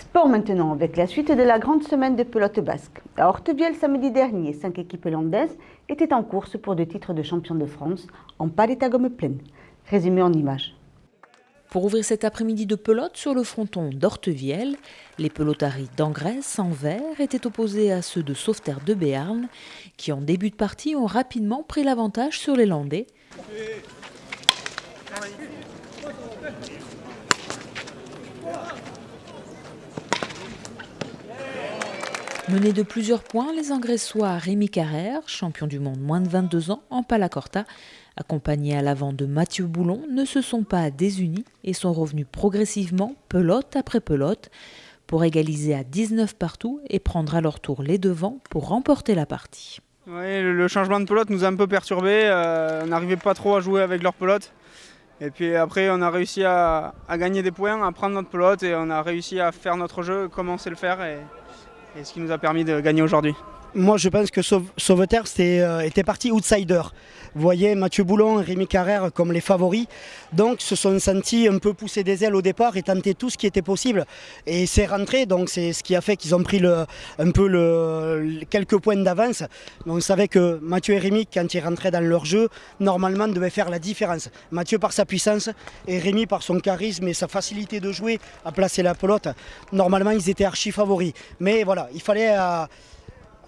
Sport maintenant, avec la suite de la grande semaine de pelote basque. À Ortevielle, samedi dernier, 5 équipes landaises étaient en course pour 2 titres de champion de France en palette à gomme pleine. Résumé en images. Pour ouvrir cet après-midi de pelote sur le fronton d'Ortevielle, les pelotaris d'Angresse en vert étaient opposés à ceux de Sauveterre de Béarn, qui en début de partie ont rapidement pris l'avantage sur les Landais. Menés de plusieurs points, les Angressois Rémi Carrère, champion du monde moins de 22 ans en palacorta, accompagnés à l'avant de Mathieu Boulon, ne se sont pas désunis et sont revenus progressivement, pelote après pelote, pour égaliser à 19 partout et prendre à leur tour les devants pour remporter la partie. Oui, le changement de pelote nous a un peu perturbés, on n'arrivait pas trop à jouer avec leur pelote. Et puis après on a réussi à gagner des points, à prendre notre pelote et on a réussi à faire notre jeu comme on sait le faire. Et ce qui nous a permis de gagner aujourd'hui. Moi je pense que Sauveterre était parti outsider. Vous voyez Mathieu Boulon et Rémi Carrère comme les favoris. Donc se sont sentis un peu pousser des ailes au départ et tenter tout ce qui était possible. Et c'est rentré, donc c'est ce qui a fait qu'ils ont pris quelques points d'avance. Mais on savait que Mathieu et Rémi, quand ils rentraient dans leur jeu, normalement devaient faire la différence. Mathieu par sa puissance et Rémi par son charisme et sa facilité de jouer à placer la pelote. Normalement ils étaient archi favoris. Mais voilà, il fallait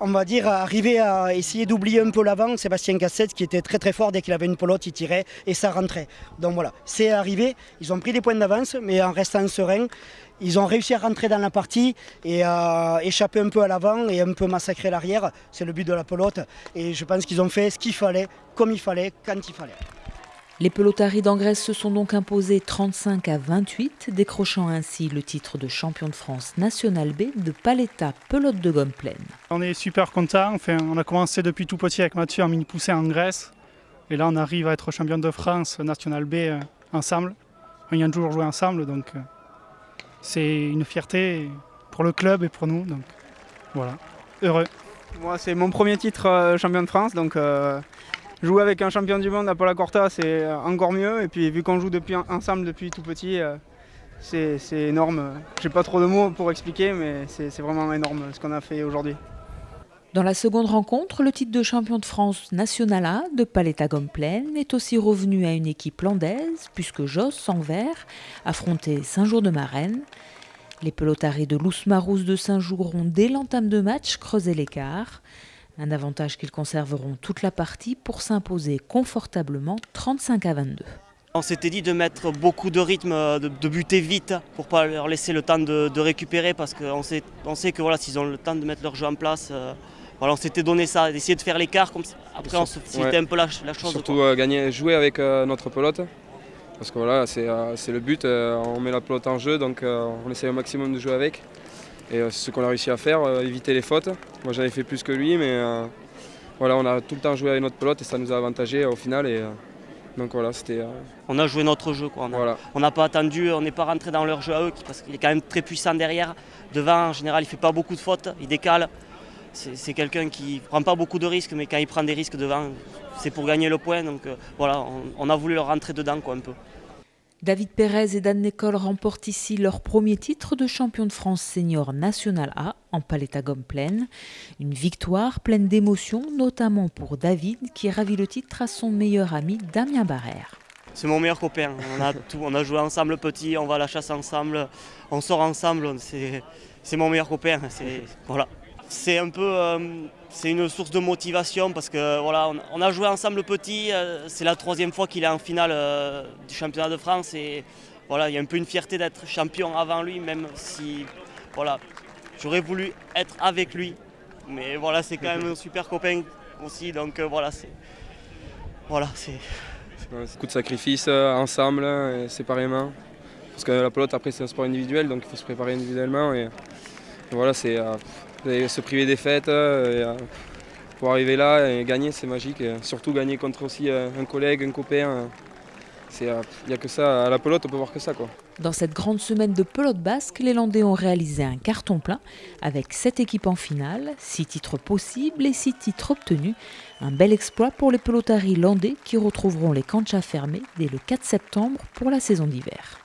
on va dire, arriver à essayer d'oublier un peu l'avant. Sébastien Cassette qui était très très fort, dès qu'il avait une pelote, il tirait et ça rentrait. Donc voilà, c'est arrivé, ils ont pris des points d'avance, mais en restant sereins, ils ont réussi à rentrer dans la partie et à échapper un peu à l'avant et un peu massacrer l'arrière. C'est le but de la pelote et je pense qu'ils ont fait ce qu'il fallait, comme il fallait, quand il fallait. Les pelotaris d'Angresse se sont donc imposés 35-28, décrochant ainsi le titre de champion de France National B de paletta pelote de gomme pleine. On est super contents, on a commencé depuis tout petit avec Mathieu en mini-poussée en Grèce. Et là on arrive à être champion de France National B ensemble. On y a toujours joué ensemble, donc c'est une fierté pour le club et pour nous. Donc voilà, heureux. Moi c'est mon premier titre champion de France, donc jouer avec un champion du monde à palacorta, c'est encore mieux. Et puis vu qu'on joue ensemble depuis tout petit, c'est énorme. J'ai pas trop de mots pour expliquer, mais c'est vraiment énorme ce qu'on a fait aujourd'hui. Dans la seconde rencontre, le titre de champion de France National A de palette à gomme pleine est aussi revenu à une équipe landaise, puisque Josse en vert affrontait Saint-Jour-de-Marenne. Les pelotaris de Lousmarousse de Saint-Jour ont dès l'entame de match creusé l'écart. Un avantage qu'ils conserveront toute la partie pour s'imposer confortablement 35-22. On s'était dit de mettre beaucoup de rythme, de buter vite pour ne pas leur laisser le temps de récupérer parce qu'on sait que voilà, s'ils ont le temps de mettre leur jeu en place, voilà, on s'était donné ça, d'essayer de faire l'écart. Après on se facilitait un peu la chose. Surtout jouer avec notre pelote parce que voilà, c'est le but, on met la pelote en jeu donc on essaie au maximum de jouer avec. Et c'est ce qu'on a réussi à faire, éviter les fautes. Moi j'avais fait plus que lui, mais voilà, on a tout le temps joué avec notre pelote et ça nous a avantagé au final. Donc voilà, c'était. On a joué notre jeu, quoi. On n'a pas attendu, on n'est pas rentré dans leur jeu à eux, parce qu'il est quand même très puissant derrière. Devant, en général, il ne fait pas beaucoup de fautes, il décale. C'est quelqu'un qui ne prend pas beaucoup de risques, mais quand il prend des risques devant, c'est pour gagner le point. Donc voilà, on a voulu leur rentrer dedans, quoi, un peu. David Pérez et Dan Nicole remportent ici leur premier titre de champion de France senior National A en palette à gomme pleine. Une victoire pleine d'émotions, notamment pour David qui ravit le titre à son meilleur ami Damien Barrère. C'est mon meilleur copain, on a joué ensemble petit, on va à la chasse ensemble, on sort ensemble, c'est mon meilleur copain. Voilà. C'est un peu c'est une source de motivation parce que voilà, on a joué ensemble petit, c'est la 3e fois qu'il est en finale du championnat de France et voilà, il y a un peu une fierté d'être champion avant lui, même si voilà, j'aurais voulu être avec lui, mais voilà, c'est quand même un super copain aussi, donc c'est beaucoup de sacrifices ensemble et séparément parce que la pelote après c'est un sport individuel, donc il faut se préparer individuellement et voilà, c'est se priver des fêtes pour arriver là et gagner, c'est magique. Et surtout gagner contre aussi un collègue, un copain. Il n'y a que ça, à la pelote on peut voir que ça, quoi. Dans cette grande semaine de pelote basque, les Landais ont réalisé un carton plein avec 7 équipes en finale, 6 titres possibles et 6 titres obtenus. Un bel exploit pour les pelotaris landais qui retrouveront les canchas fermés dès le 4 septembre pour la saison d'hiver.